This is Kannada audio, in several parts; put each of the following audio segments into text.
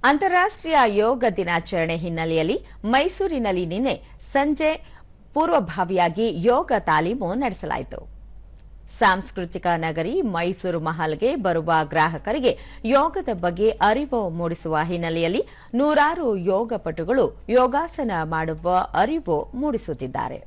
ಅಂತಾರಾಷ್ಟ್ರೀಯ ಯೋಗ ದಿನಾಚರಣೆ ಹಿನ್ನೆಲೆಯಲ್ಲಿ ಮೈಸೂರಿನಲ್ಲಿ ನಿನ್ನೆ ಸಂಜೆ ಪೂರ್ವಭಾವಿಯಾಗಿ ಯೋಗ ತಾಲೀಮು ನಡೆಸಲಾಯಿತು. ಸಾಂಸ್ಕೃತಿಕ ನಗರಿ ಮೈಸೂರು ಮಹಲ್ಗೆ ಬರುವ ಗ್ರಾಹಕರಿಗೆ ಯೋಗದ ಬಗ್ಗೆ ಅರಿವು ಮೂಡಿಸುವ ಹಿನ್ನೆಲೆಯಲ್ಲಿ ನೂರಾರು ಯೋಗಪಟುಗಳು ಯೋಗಾಸನ ಮಾಡುವ ಅರಿವು ಮೂಡಿಸುತ್ತಿದ್ದಾರೆ.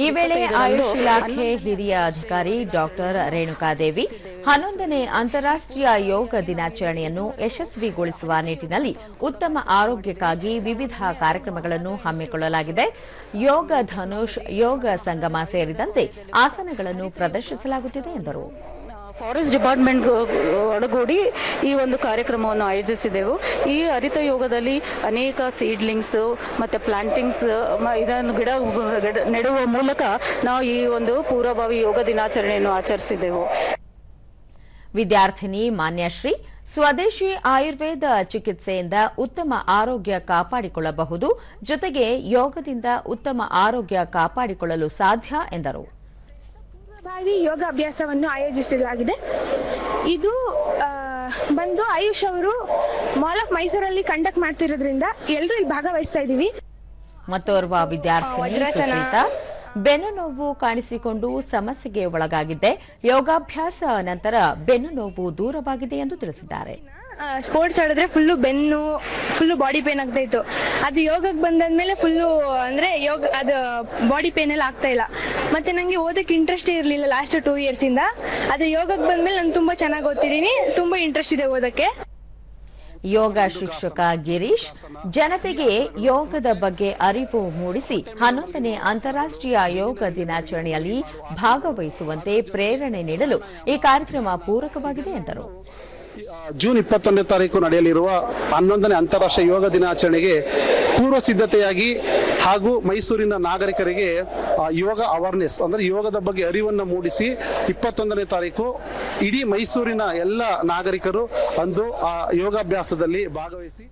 ಈ ವೇಳೆ ಆಯುಷ್ ಇಲಾಖೆ ಹಿರಿಯ ಅಧಿಕಾರಿ ಡಾಕ್ಟರ್ ರೇಣುಕಾದೇವಿ 11ನೇ ಅಂತಾರಾಷ್ಟ್ರೀಯ ಯೋಗ ದಿನಾಚರಣೆಯನ್ನು ಯಶಸ್ವಿಗೊಳಿಸುವ ನಿಟ್ಟಿನಲ್ಲಿ ಉತ್ತಮ ಆರೋಗ್ಯಕ್ಕಾಗಿ ವಿವಿಧ ಕಾರ್ಯಕ್ರಮಗಳನ್ನು ಹಮ್ಮಿಕೊಳ್ಳಲಾಗಿದೆ. ಯೋಗ ಧನುಷ್, ಯೋಗ ಸಂಗಮ ಸೇರಿದಂತೆ ಆಸನಗಳನ್ನು ಪ್ರದರ್ಶಿಸಲಾಗುತ್ತಿದೆ ಎಂದರು. ಫಾರೆಸ್ಟ್ ಡಿಪಾರ್ಟ್ಮೆಂಟ್ ಒಳಗೂಡಿ ಈ ಒಂದು ಕಾರ್ಯಕ್ರಮವನ್ನು ಆಯೋಜಿಸಿದೆವು. ಈ ಹರಿತ ಯೋಗದಲ್ಲಿ ಅನೇಕ ಸೀಡ್ಲಿಂಗ್ಸ್ ಮತ್ತು ಪ್ಲಾಂಟಿಂಗ್ಸ್ ಇದನ್ನು ಗಿಡ ನೆಡುವ ಮೂಲಕ ನಾವು ಈ ಒಂದು ಪೂರ್ವಭಾವಿ ಯೋಗ ದಿನಾಚರಣೆಯನ್ನು ಆಚರಿಸಿದೆವು. ವಿದ್ಯಾರ್ಥಿನಿ ಮಾನ್ಯಶ್ರೀ ಸ್ವದೇಶಿ ಆಯುರ್ವೇದ ಚಿಕಿತ್ಸೆಯಿಂದ ಉತ್ತಮ ಆರೋಗ್ಯ ಕಾಪಾಡಿಕೊಳ್ಳಬಹುದು, ಜೊತೆಗೆ ಯೋಗದಿಂದ ಉತ್ತಮ ಆರೋಗ್ಯ ಕಾಪಾಡಿಕೊಳ್ಳಲು ಸಾಧ್ಯ ಎಂದರು. ಯೋಗ ಅಭ್ಯಾಸವನ್ನು ಆಯೋಜಿಸಲಾಗಿದೆ. ಇದು ಬಂದು ಆಯುಷ್ ಅವರು ಮಾಲ್ ಆಫ್ ಮೈಸೂರಲ್ಲಿ ಕಂಡಕ್ಟ್ ಮಾಡ್ತಿರೋದ್ರಿಂದ ಎಲ್ಲರೂ ಇಲ್ಲಿ ಭಾಗವಹಿಸ್ತಾ ಇದ್ದೀವಿ. ಮತ್ತೋರ್ವ ವಿದ್ಯಾರ್ಥಿ ಬೆನ್ನು ನೋವು ಕಾಣಿಸಿಕೊಂಡು ಸಮಸ್ಯೆಗೆ ಒಳಗಾಗಿದ್ದೆ. ಯೋಗಾಭ್ಯಾಸ ನಂತರ ಬೆನ್ನು ನೋವು ದೂರವಾಗಿದೆ ಎಂದು ತಿಳಿಸಿದ್ದಾರೆ. ಸ್ಪೋರ್ಟ್ಸ್ ಆಡಿದ್ರೆ ಫುಲ್ಲು ಬಾಡಿ ಪೇನ್ ಆಗ್ತಾ ಇತ್ತು. ಅದು ಯೋಗಕ್ಕೆ ಬಂದಾದ್ಮೇಲೆ ಫುಲ್ಲು ಅಂದರೆ ಯೋಗ ಅದು ಬಾಡಿ ಪೇನ್ ಎಲ್ಲ ಆಗ್ತಾ ಇಲ್ಲ. ಮತ್ತೆ ನನಗೆ ಓದಕ್ಕೆ ಇಂಟ್ರೆಸ್ಟೇ ಇರಲಿಲ್ಲ ಲಾಸ್ಟ್ 2 years ಇಂದ. ಅದು ಯೋಗಕ್ಕೆ ಬಂದ್ಮೇಲೆ ನಾನು ತುಂಬ ಚೆನ್ನಾಗಿ ಓದ್ತಿದ್ದೀನಿ, ತುಂಬ ಇಂಟ್ರೆಸ್ಟ್ ಇದೆ ಓದಕ್ಕೆ. ಯೋಗ ಶಿಕ್ಷಕ ಗಿರೀಶ್ ಜನತೆಗೆ ಯೋಗದ ಬಗ್ಗೆ ಅರಿವು ಮೂಡಿಸಿ 11ನೇ ಅಂತಾರಾಷ್ಟ್ರೀಯ ಯೋಗ ದಿನಾಚರಣೆಯಲ್ಲಿ ಭಾಗವಹಿಸುವಂತೆ ಪ್ರೇರಣೆ ನೀಡಲು ಈ ಕಾರ್ಯಕ್ರಮ ಪೂರಕವಾಗಿದೆ ಎಂದರು. ಜೂನ್ 21ನೇ ತಾರೀಕು ನಡೆಯಲಿರುವ 11ನೇ ಅಂತಾರಾಷ್ಟ್ರೀಯ ಯೋಗ ದಿನಾಚರಣೆಗೆ ಪೂರ್ವ ಸಿದ್ಧತೆಯಾಗಿ ಹಾಗೂ ಮೈಸೂರಿನ ನಾಗರಿಕರಿಗೆ ಯೋಗ ಅವೇರ್ನೆಸ್ ಅಂದರೆ ಯೋಗದ ಬಗ್ಗೆ ಅರಿವನ್ನು ಮೂಡಿಸಿ 21ನೇ ತಾರೀಕು ಇಡೀ ಮೈಸೂರಿನ ಎಲ್ಲ ನಾಗರಿಕರು ಅಂದು ಆ ಯೋಗಾಭ್ಯಾಸದಲ್ಲಿ ಭಾಗವಹಿಸಿ